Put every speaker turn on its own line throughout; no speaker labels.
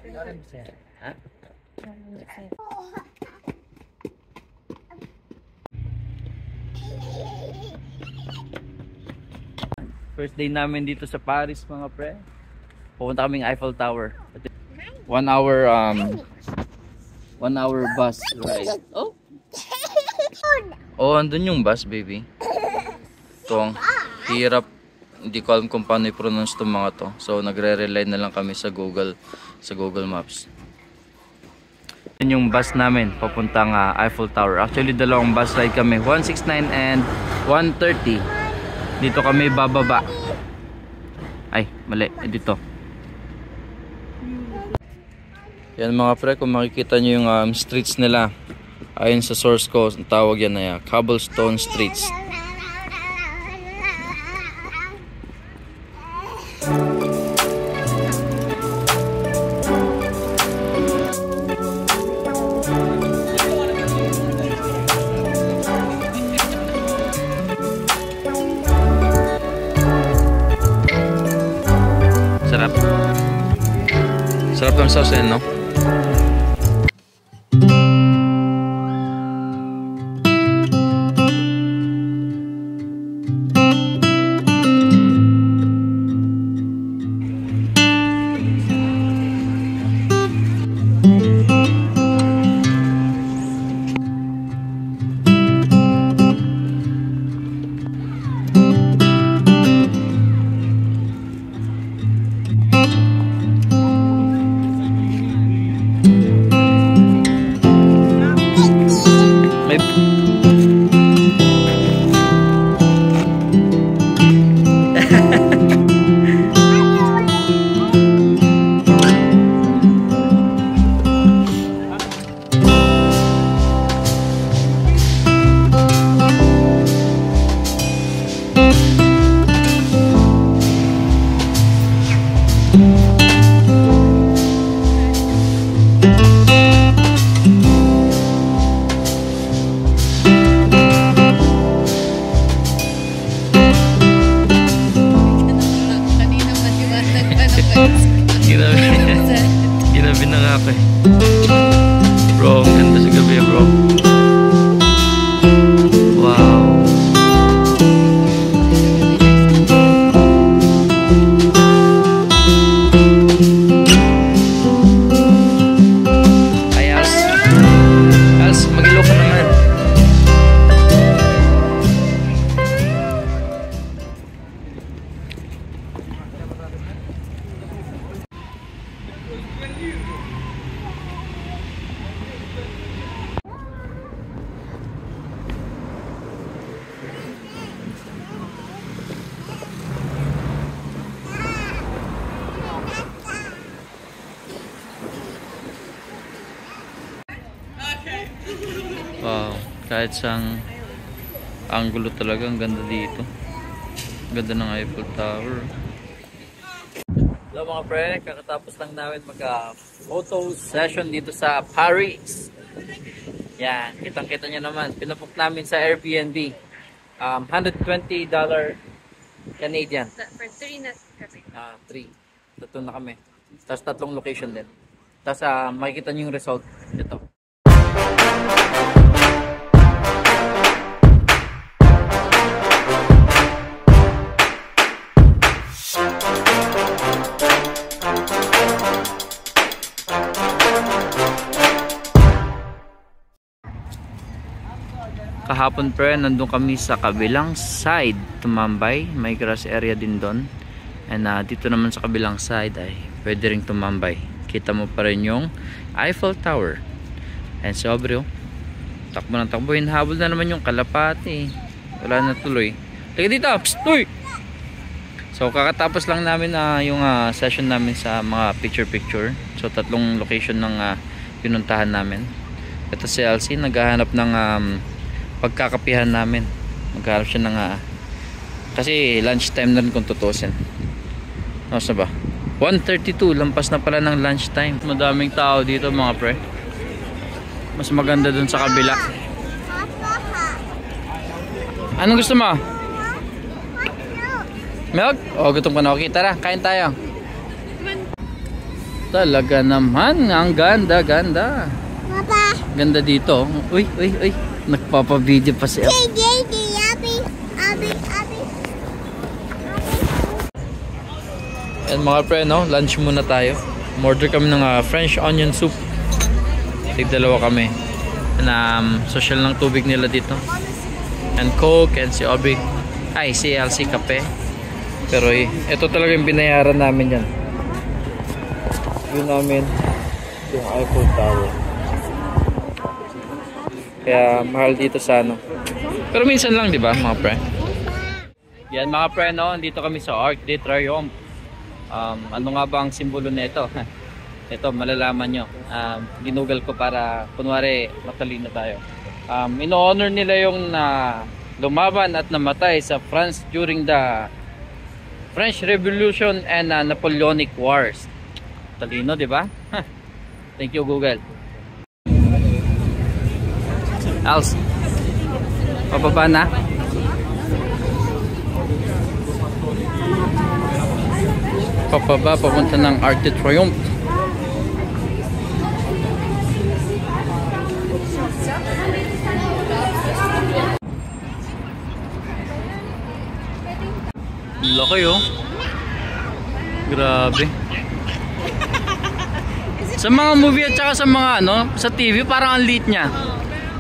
Ha? First day namin dito sa Paris mga pre. Pupunta kaming Eiffel Tower. 1 hour 1 hour bus ride. Oh. Oh, andun yung bus, baby. Itong hirap. Hindi ko alam kung paano i-pronounce itong mga to. So nagre-rely na lang kami sa Google Maps. Yan yung bus namin papuntang Eiffel Tower. Actually dalawang bus ride kami, 169 and 130. Dito kami bababa. Ay, mali. Dito. Yan mga pre, kung makikita nyo yung streets nila. Ayon sa source ko, ang tawag yan na cobblestone streets. Sarap. Sarap ng sauce, no? Ginabi na nga ako eh. Bro, ang ganda sa gabi bro. Wow. Ay, Als, mag-ilo ka naman. Wow, kahit sang angulo talaga, ang ganda dito. Ganda ng Eiffel Tower. Hello mga pre, kakatapos lang namin magka-photo session dito sa Paris. Yan, kitang-kita nyo naman. Pinabook namin sa Airbnb. $120 Canadian.
For 3 na kasi.
3. Tatlo na kami. Tapos 3 location din. Tapos makikita nyo yung result. Ito. Kahapon pre, nandun kami sa kabilang side tumambay, may grass area din doon. And dito naman sa kabilang side ay pwede ring tumambay. Kita mo pa rin yung Eiffel Tower. And sobre, takbo ng takbo, hinahabol na naman yung kalapati. Wala na tuloy. Teka dito, psst, uy! So kakatapos lang namin yung session namin sa mga picture. So 3 location ng pinuntahan namin. Ito si Elsie, naghahanap ng pagkakapihan namin. Maghanap siya ng kasi lunch time na rin kung tutusin. Ano ba? 1:32, lampas na pala ng lunch time. Madaming tao dito mga pre. Mas maganda dun sa kabila. Anong gusto mo? Milk? Oh, gutom ka na. Okay, tara, kain tayo. Talaga naman. Ang ganda, ganda.
Papa.
Ganda dito. Uy, uy, uy. Nagpapa-video pa si Elsie. And mga pre, no? Lunch muna tayo. Order kami ng French onion soup. Tig-dalawa kami. And social ng tubig nila dito. And Coke and si Aubrey. Ay, si Elsie kape. Pero ito talaga yung binayaran namin yan. Yun namin yung Eiffel Tower. Kaya mahal dito sa ano. Pero minsan lang, di ba, mga pre? Yan mga pre, no? Dito kami sa Arc de Triomphe. Ano nga ba ang simbolo nito? Ito, malalaman nyo. Ginugal ko para kunwari matalino tayo. In-honor nila yung lumaban at namatay sa France during the French Revolution and Napoleonic Wars. Talino, di ba? Thank you, Google. Els, pababa na. Papaba, papunta ng Arc de Triomphe. Laki oh. Grabe. Sa mga movie at saka sa mga ano, sa TV parang ang liit niya.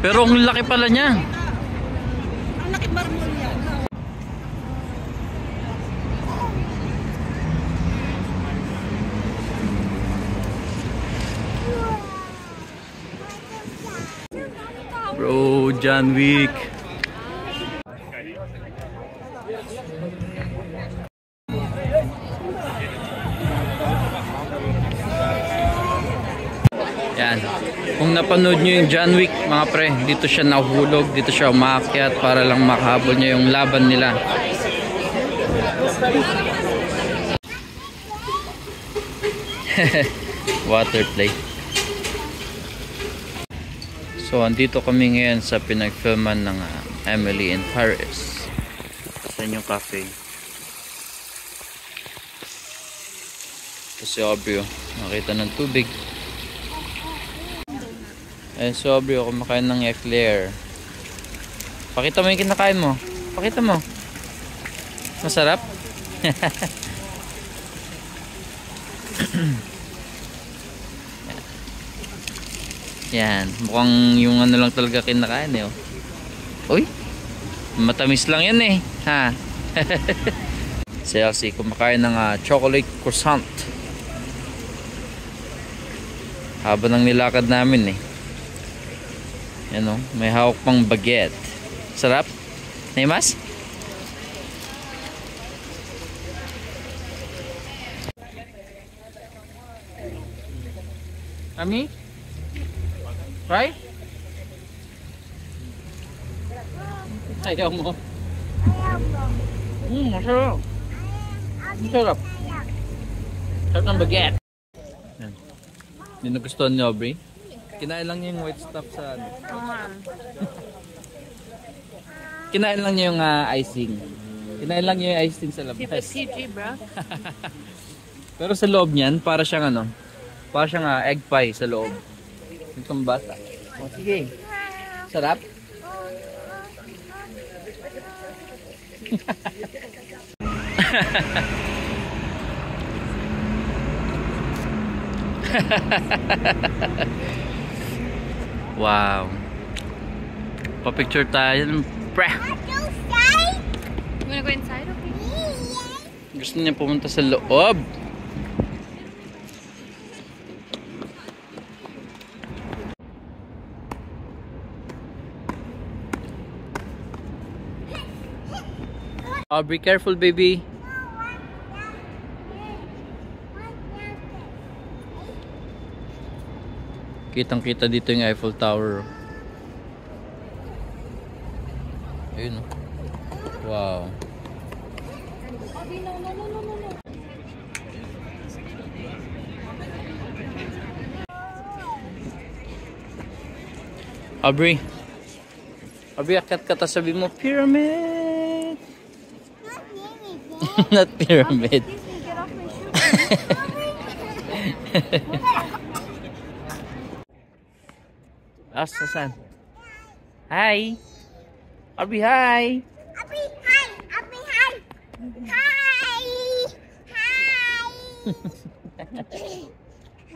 Pero ang laki pala niya.
Ang laki marmol yan.
Bro, John Wick. Yan. Kung napanood nyo yung John Wick, mga pre, dito siya nahulog, dito siya umaakyat para lang makahabol niya yung laban nila. Water play. So, andito kami ngayon sa pinagfilman ng Emily in Paris. Sa inyong cafe. Ito si Aubrey, nakita ng tubig. Eh, si Aubrey, kumakain ng eclair. Pakita mo yung kinakain mo. Pakita mo. Masarap? Yan, mukhang yung ano lang talaga kinakain eh. Uy, matamis lang yan eh. Ha? Si Elsie kumakain ng chocolate croissant. Haba ng nilakad namin eh. Yan o, may hawak pang baguette. Sarap? Naimas? Ami? Right? Ayaw mo. Masarap. Masarap. Sarap ng baguette. Hindi nagustuhan ni Aubrey. Kinain lang niya yung white stuff sa ano. Kinain lang niya yung icing. Kinain lang niya yung icing sa labas.
CG, bro.
Pero sa loob niyan, para siyang ano, para siyang egg pie sa loob. Itong bata. O, sige. Sarap? Wow. Pa-picture tayo. Pre.
You wanna go inside? Okay.
Gusto niya pumunta sa loob. Be careful, baby. Kitang-kita dito yung Eiffel Tower. Ayun oh. Wow. Aubrey. Aubrey, akat ka, sabi mo, pyramid. Not pyramid. Saan? Hi! Aubrey, hi!
Abi, hi! Abi, hi! Hi! Hi!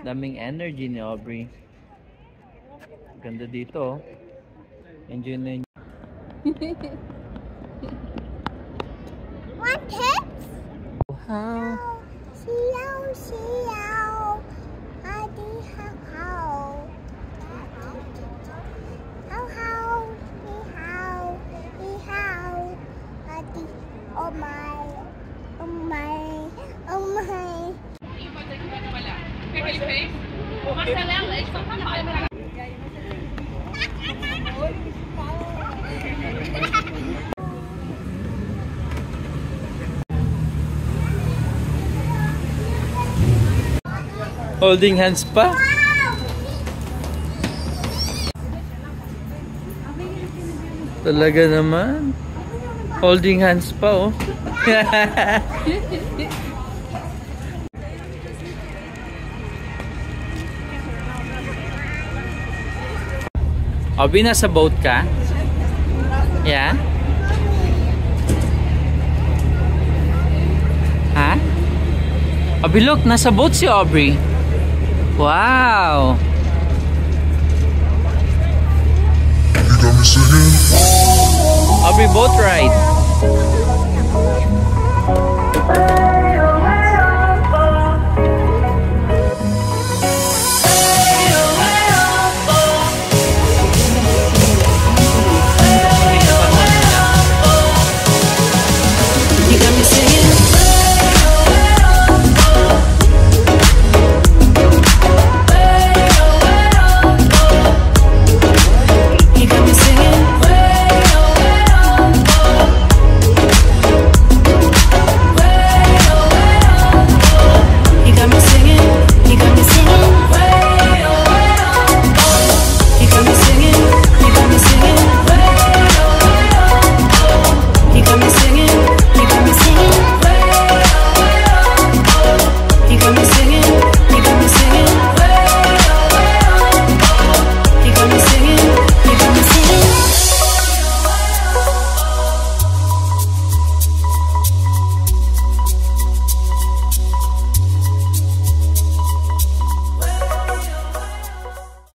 Daming energy ni Aubrey. Ganda dito. Enjoy na enjoy.
What kids?
Wow!
Siyaw, siyaw. Adi, how, how. How, how. Ihaw, ihaw. Adi, oh my. Oh my. Oh my.
Holding hands pa? Talaga naman. Holding hands pa, oh. Aubrey, nasa boat ka? Yeah? Ha? Aubrey, look, nasa boat si Aubrey. Wow! Aubrey, boat ride.